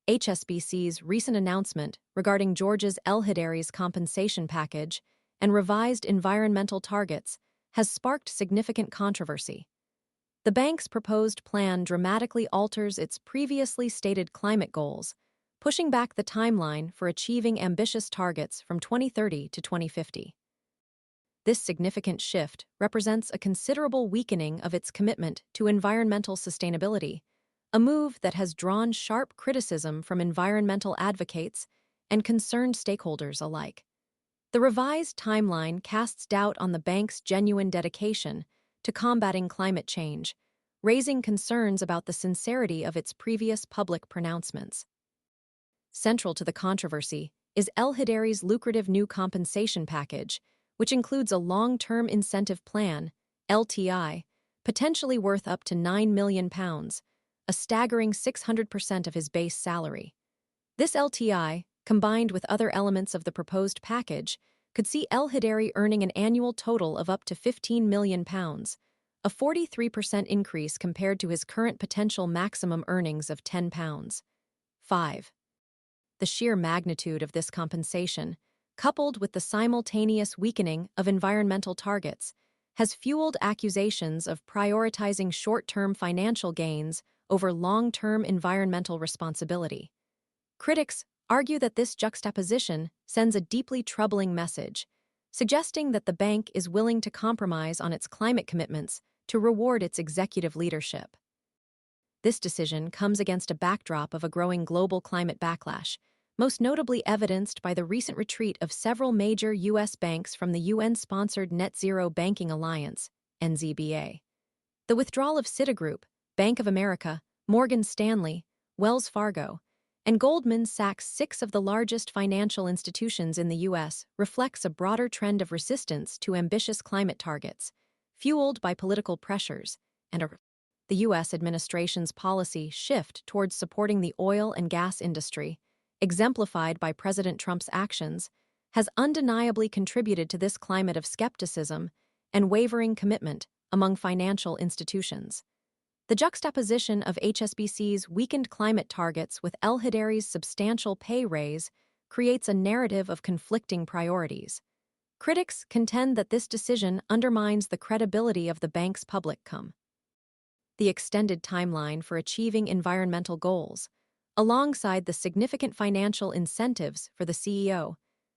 HSBC's recent announcement regarding Georges Elhedery's compensation package and revised environmental targets has sparked significant controversy. The bank's proposed plan dramatically alters its previously stated climate goals, pushing back the timeline for achieving ambitious targets from 2030 to 2050. This significant shift represents a considerable weakening of its commitment to environmental sustainability, a move that has drawn sharp criticism from environmental advocates and concerned stakeholders alike. The revised timeline casts doubt on the bank's genuine dedication to combating climate change, raising concerns about the sincerity of its previous public pronouncements. Central to the controversy is Elhedery's lucrative new compensation package, which includes a long-term incentive plan, LTI, potentially worth up to £9 million, a staggering 600% of his base salary. This LTI, combined with other elements of the proposed package, could see Elhedery earning an annual total of up to £15 million, a 43% increase compared to his current potential maximum earnings of £10. 5. The sheer magnitude of this compensation, coupled with the simultaneous weakening of environmental targets, has fueled accusations of prioritizing short-term financial gains over long-term environmental responsibility. Critics argue that this juxtaposition sends a deeply troubling message, suggesting that the bank is willing to compromise on its climate commitments to reward its executive leadership. This decision comes against a backdrop of a growing global climate backlash, most notably evidenced by the recent retreat of several major U.S. banks from the UN-sponsored Net Zero Banking Alliance, NZBA. The withdrawal of Citigroup, Bank of America, Morgan Stanley, Wells Fargo, and Goldman Sachs, 6 of the largest financial institutions in the U.S., reflects a broader trend of resistance to ambitious climate targets, fueled by political pressures, and the U.S. administration's policy shift towards supporting the oil and gas industry, exemplified by President Trump's actions, has undeniably contributed to this climate of skepticism and wavering commitment among financial institutions. The juxtaposition of HSBC's weakened climate targets with Elhedery's substantial pay raise creates a narrative of conflicting priorities. Critics contend that this decision undermines the credibility of the bank's public company. The extended timeline for achieving environmental goals, alongside the significant financial incentives for the CEO,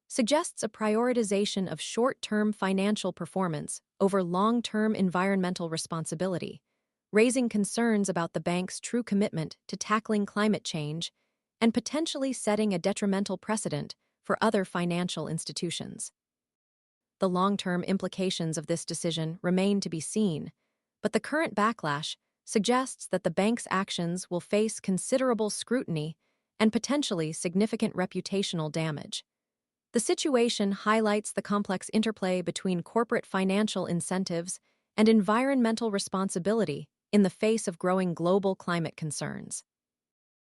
suggests a prioritization of short-term financial performance over long-term environmental responsibility, raising concerns about the bank's true commitment to tackling climate change and potentially setting a detrimental precedent for other financial institutions. The long-term implications of this decision remain to be seen, but the current backlash suggests that the bank's actions will face considerable scrutiny and potentially significant reputational damage. The situation highlights the complex interplay between corporate financial incentives and environmental responsibility in the face of growing global climate concerns.